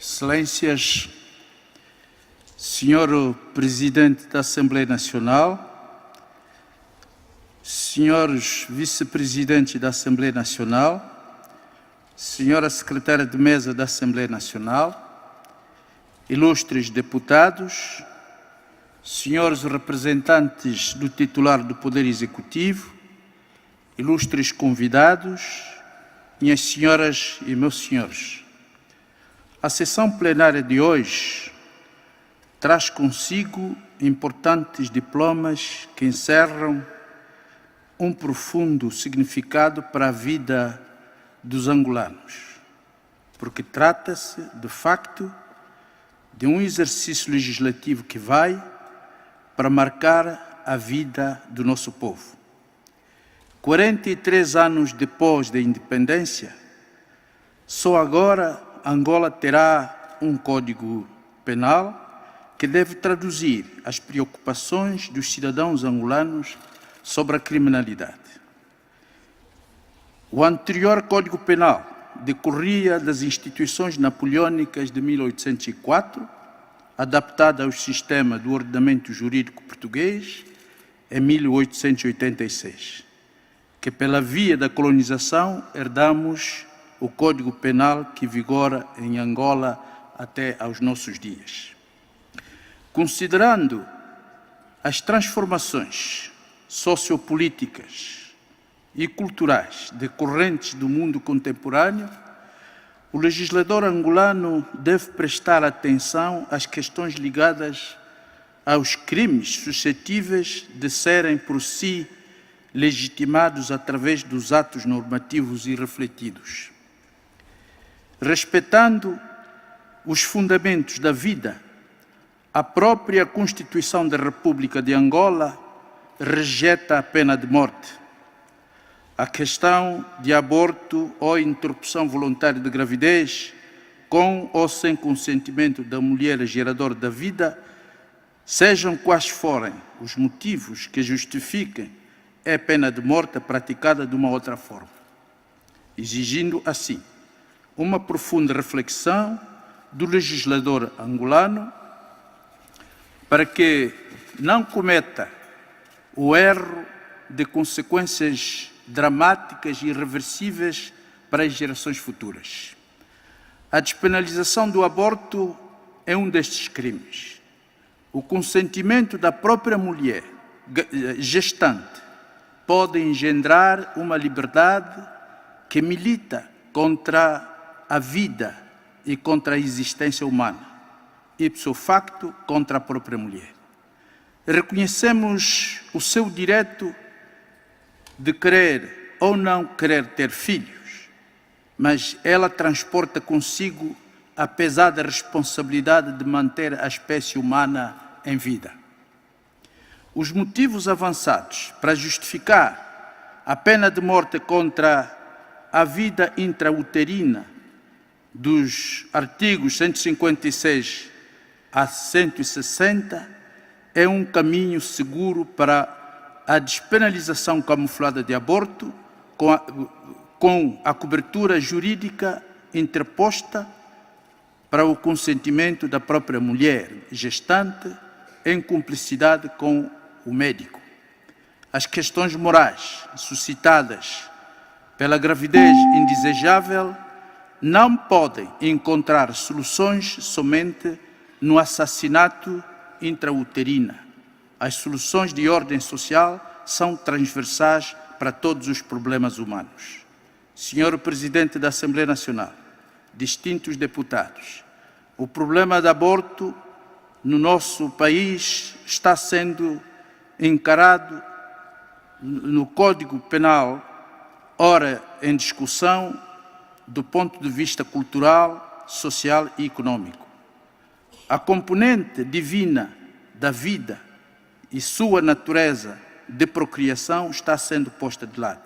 Excelências, Senhor Presidente da Assembleia Nacional, Senhores Vice-Presidentes da Assembleia Nacional, Senhora Secretária de Mesa da Assembleia Nacional, ilustres deputados, senhores representantes do titular do Poder Executivo, ilustres convidados, minhas senhoras e meus senhores. A sessão plenária de hoje traz consigo importantes diplomas que encerram um profundo significado para a vida dos angolanos, porque trata-se, de facto, de um exercício legislativo que vai para marcar a vida do nosso povo. 43 anos depois da independência, só agora Angola terá um Código Penal que deve traduzir as preocupações dos cidadãos angolanos sobre a criminalidade. O anterior Código Penal decorria das instituições napoleônicas de 1804, adaptada ao sistema do ordenamento jurídico português em 1886, que pela via da colonização herdamos o Código Penal que vigora em Angola até aos nossos dias. Considerando as transformações sociopolíticas e culturais decorrentes do mundo contemporâneo, o legislador angolano deve prestar atenção às questões ligadas aos crimes suscetíveis de serem por si legitimados através dos atos normativos e refletidos. Respeitando os fundamentos da vida, a própria Constituição da República de Angola rejeita a pena de morte. A questão de aborto ou interrupção voluntária de gravidez, com ou sem consentimento da mulher geradora da vida, sejam quais forem os motivos que justifiquem a pena de morte praticada de uma outra forma, exigindo assim uma profunda reflexão do legislador angolano para que não cometa o erro de consequências dramáticas e irreversíveis para as gerações futuras. A despenalização do aborto é um destes crimes. O consentimento da própria mulher gestante pode engendrar uma liberdade que milita contra a vida e contra a existência humana, ipso facto contra a própria mulher. Reconhecemos o seu direito de querer ou não querer ter filhos, mas ela transporta consigo a pesada responsabilidade de manter a espécie humana em vida. Os motivos avançados para justificar a pena de morte contra a vida intrauterina dos artigos 156 a 160 é um caminho seguro para a despenalização camuflada de aborto com a cobertura jurídica interposta para o consentimento da própria mulher gestante em cumplicidade com o médico. As questões morais suscitadas pela gravidez indesejável não podem encontrar soluções somente no assassinato intrauterino. As soluções de ordem social são transversais para todos os problemas humanos. Senhor Presidente da Assembleia Nacional, distintos deputados, o problema do aborto no nosso país está sendo encarado no Código Penal, ora em discussão, do ponto de vista cultural, social e econômico. A componente divina da vida e sua natureza de procriação está sendo posta de lado.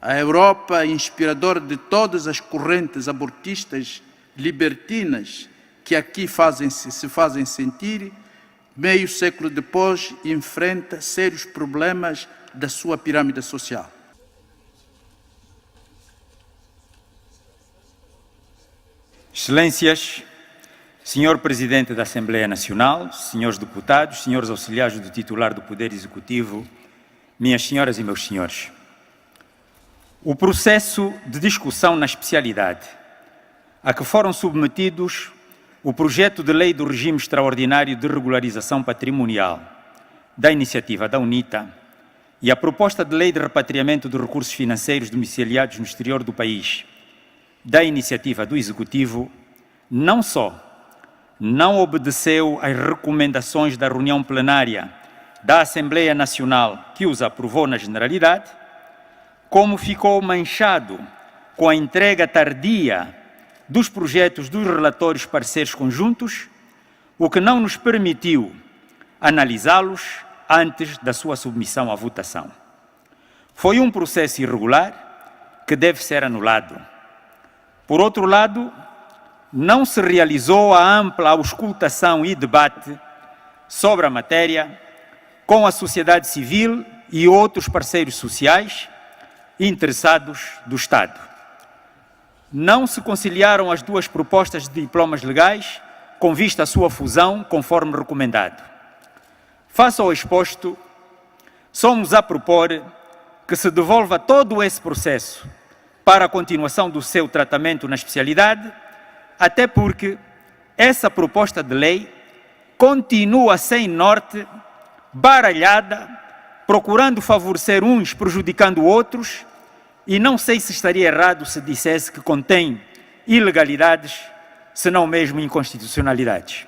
A Europa, inspiradora de todas as correntes abortistas libertinas que aqui se fazem sentir, meio século depois, enfrenta sérios problemas da sua pirâmide social. Excelências, Senhor Presidente da Assembleia Nacional, senhores deputados, senhores auxiliares do titular do Poder Executivo, minhas senhoras e meus senhores. O processo de discussão na especialidade a que foram submetidos o projeto de lei do regime extraordinário de regularização patrimonial da iniciativa da UNITA e a proposta de lei de repatriamento de recursos financeiros domiciliados no exterior do país da iniciativa do Executivo não só não obedeceu às recomendações da reunião plenária da Assembleia Nacional que os aprovou na generalidade, como ficou manchado com a entrega tardia dos projetos dos relatórios parceiros conjuntos, o que não nos permitiu analisá-los antes da sua submissão à votação. Foi um processo irregular que deve ser anulado. Por outro lado, não se realizou a ampla auscultação e debate sobre a matéria com a sociedade civil e outros parceiros sociais interessados do Estado. Não se conciliaram as duas propostas de diplomas legais com vista à sua fusão, conforme recomendado. Face ao exposto, somos a propor que se devolva todo esse processo para a continuação do seu tratamento na especialidade, até porque essa proposta de lei continua sem norte, baralhada, procurando favorecer uns, prejudicando outros, e não sei se estaria errado se dissesse que contém ilegalidades, se não mesmo inconstitucionalidades.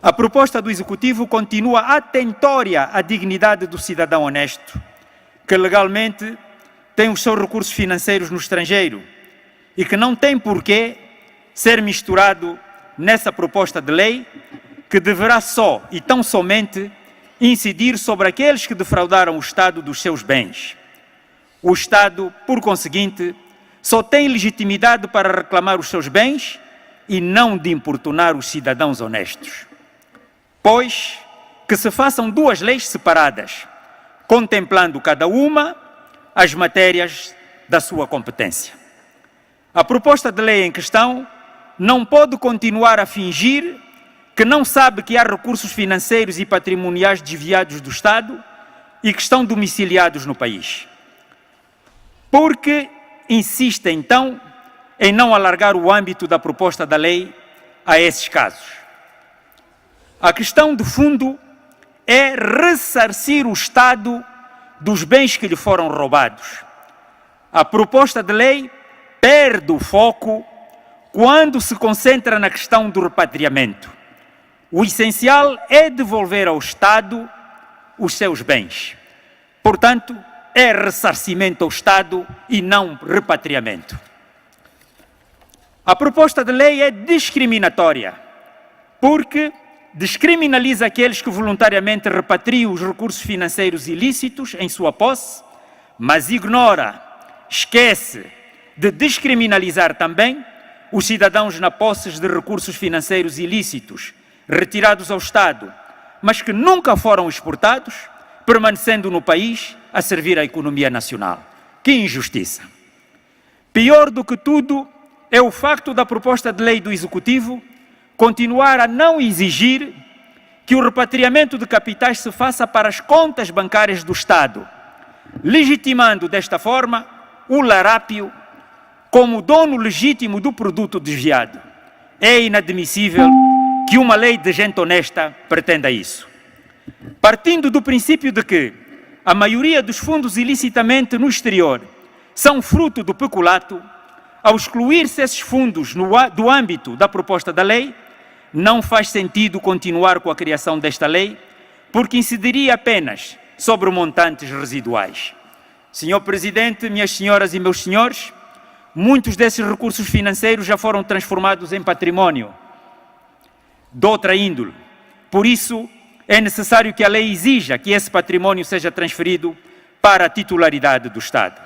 A proposta do Executivo continua atentória à dignidade do cidadão honesto, que legalmente tem os seus recursos financeiros no estrangeiro e que não tem porquê ser misturado nessa proposta de lei, que deverá só e tão somente incidir sobre aqueles que defraudaram o Estado dos seus bens. O Estado, por conseguinte, só tem legitimidade para reclamar os seus bens e não de importunar os cidadãos honestos. Pois que se façam duas leis separadas, contemplando cada uma as matérias da sua competência. A proposta de lei em questão não pode continuar a fingir que não sabe que há recursos financeiros e patrimoniais desviados do Estado e que estão domiciliados no país. Porque insiste, então, em não alargar o âmbito da proposta da lei a esses casos. A questão de fundo é ressarcir o Estado dos bens que lhe foram roubados. A proposta de lei perde o foco quando se concentra na questão do repatriamento. O essencial é devolver ao Estado os seus bens. Portanto, é ressarcimento ao Estado e não repatriamento. A proposta de lei é discriminatória, porque descriminaliza aqueles que voluntariamente repatriam os recursos financeiros ilícitos em sua posse, mas ignora, esquece de descriminalizar também os cidadãos na posse de recursos financeiros ilícitos retirados ao Estado, mas que nunca foram exportados, permanecendo no país a servir à economia nacional. Que injustiça! Pior do que tudo é o facto da proposta de lei do Executivo continuar a não exigir que o repatriamento de capitais se faça para as contas bancárias do Estado, legitimando desta forma o larápio como dono legítimo do produto desviado. É inadmissível que uma lei de gente honesta pretenda isso. Partindo do princípio de que a maioria dos fundos ilicitamente no exterior são fruto do peculato, ao excluir-se esses fundos do âmbito da proposta da lei, não faz sentido continuar com a criação desta lei, porque incidiria apenas sobre montantes residuais. Senhor Presidente, minhas senhoras e meus senhores, muitos desses recursos financeiros já foram transformados em património de outra índole. Por isso, é necessário que a lei exija que esse património seja transferido para a titularidade do Estado.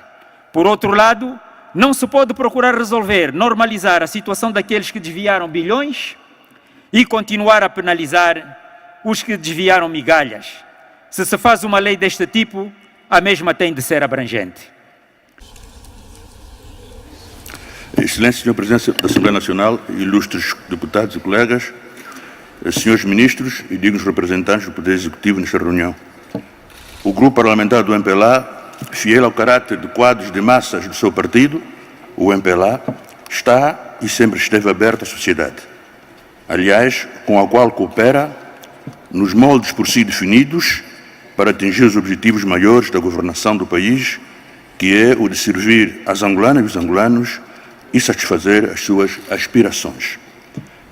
Por outro lado, não se pode procurar resolver, normalizar a situação daqueles que desviaram bilhões e continuar a penalizar os que desviaram migalhas. Se se faz uma lei deste tipo, a mesma tem de ser abrangente. Excelência Sr. Presidente da Assembleia Nacional, ilustres deputados e colegas, senhores ministros e dignos representantes do Poder Executivo nesta reunião. O grupo parlamentar do MPLA, fiel ao caráter de quadros de massas do seu partido, o MPLA, está e sempre esteve aberto à sociedade. Aliás, com a qual coopera nos moldes por si definidos para atingir os objetivos maiores da governação do país, que é o de servir às angolanas e os angolanos e satisfazer as suas aspirações.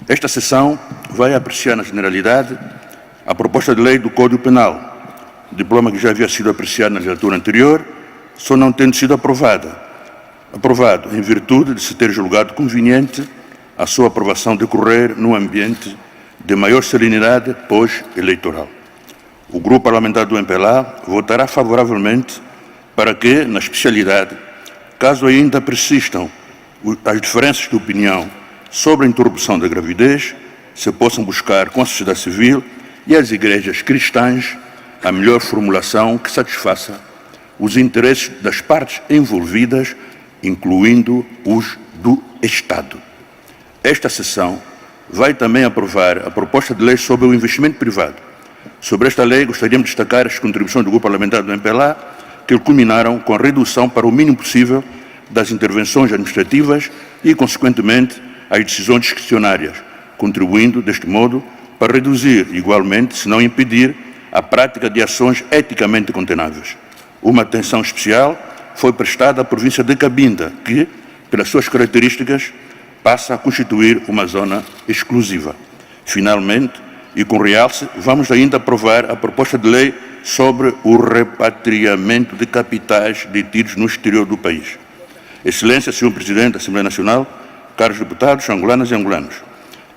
Esta sessão vai apreciar na generalidade a proposta de lei do Código Penal, diploma que já havia sido apreciado na legislatura anterior, só não tendo sido aprovado em virtude de se ter julgado conveniente a sua aprovação decorrer num ambiente de maior serenidade pós-eleitoral. O grupo parlamentar do MPLA votará favoravelmente para que, na especialidade, caso ainda persistam as diferenças de opinião sobre a interrupção da gravidez, se possam buscar com a sociedade civil e as igrejas cristãs a melhor formulação que satisfaça os interesses das partes envolvidas, incluindo os do Estado. Esta sessão vai também aprovar a proposta de lei sobre o investimento privado. Sobre esta lei, gostaríamos de destacar as contribuições do grupo parlamentar do MPLA, que culminaram com a redução para o mínimo possível das intervenções administrativas e, consequentemente, as decisões discricionárias, contribuindo, deste modo, para reduzir, igualmente, se não impedir, a prática de ações eticamente condenáveis. Uma atenção especial foi prestada à província de Cabinda, que, pelas suas características, passa a constituir uma zona exclusiva. Finalmente, e com realce, vamos ainda aprovar a proposta de lei sobre o repatriamento de capitais detidos no exterior do país. Excelência, Sr. Presidente da Assembleia Nacional, caros deputados, angolanas e angolanos,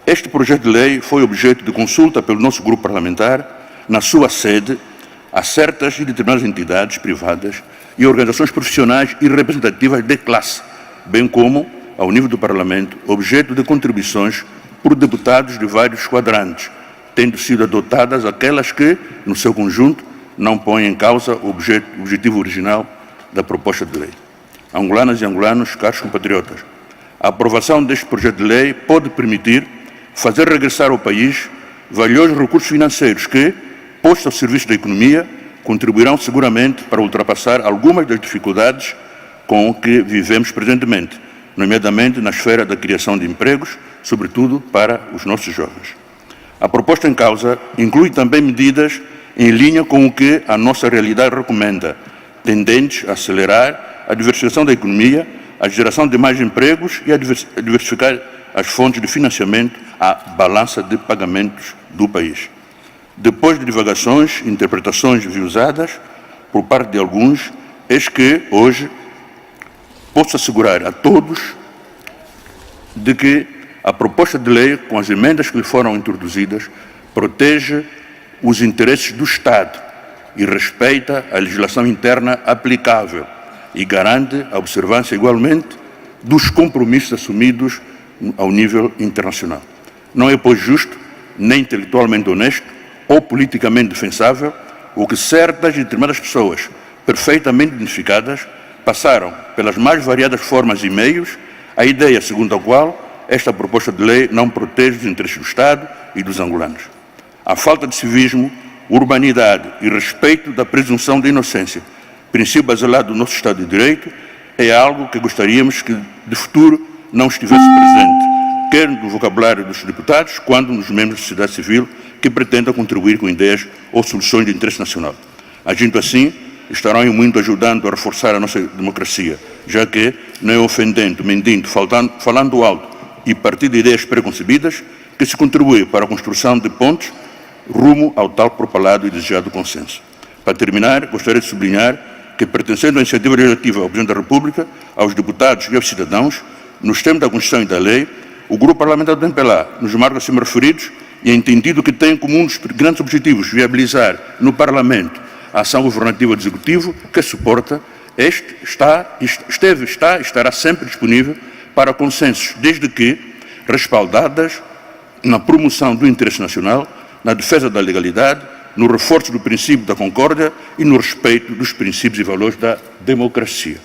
este projeto de lei foi objeto de consulta pelo nosso grupo parlamentar na sua sede a certas e determinadas entidades privadas e organizações profissionais e representativas de classe, bem como, ao nível do Parlamento, objeto de contribuições por deputados de vários quadrantes, tendo sido adotadas aquelas que, no seu conjunto, não põem em causa o objetivo original da proposta de lei. Angolanas e angolanos, caros compatriotas, a aprovação deste projeto de lei pode permitir fazer regressar ao país valiosos recursos financeiros que, postos ao serviço da economia, contribuirão seguramente para ultrapassar algumas das dificuldades com que vivemos presentemente, nomeadamente na esfera da criação de empregos, sobretudo para os nossos jovens. A proposta em causa inclui também medidas em linha com o que a nossa realidade recomenda, tendentes a acelerar a diversificação da economia, a geração de mais empregos e a diversificar as fontes de financiamento à balança de pagamentos do país. Depois de divagações, interpretações viusadas por parte de alguns, eis que, hoje, posso assegurar a todos de que a proposta de lei, com as emendas que lhe foram introduzidas, protege os interesses do Estado e respeita a legislação interna aplicável e garante a observância, igualmente, dos compromissos assumidos ao nível internacional. Não é, pois, justo, nem intelectualmente honesto ou politicamente defensável o que certas e determinadas pessoas, perfeitamente identificadas, passaram pelas mais variadas formas e meios a ideia segundo a qual esta proposta de lei não protege os interesses do Estado e dos angolanos. A falta de civismo, urbanidade e respeito da presunção de inocência, princípio baselado do nosso Estado de Direito, é algo que gostaríamos que, de futuro, não estivesse presente, quer no vocabulário dos deputados, quanto nos membros da sociedade civil que pretendam contribuir com ideias ou soluções de interesse nacional. Agindo assim, estarão em muito ajudando a reforçar a nossa democracia, já que não é ofendendo, mentindo, falando alto e partir de ideias preconcebidas que se contribui para a construção de pontes rumo ao tal propalado e desejado consenso. Para terminar, gostaria de sublinhar que, pertencendo à iniciativa legislativa ao Presidente da República, aos deputados e aos cidadãos, nos termos da Constituição e da Lei, o Grupo Parlamentar do MPLA, nos marcos acima referidos, e entendido que tem como um dos grandes objetivos viabilizar no Parlamento a ação governativa do Executivo, que suporta, está e estará sempre disponível para consensos, desde que respaldadas na promoção do interesse nacional, na defesa da legalidade, no reforço do princípio da concórdia e no respeito dos princípios e valores da democracia.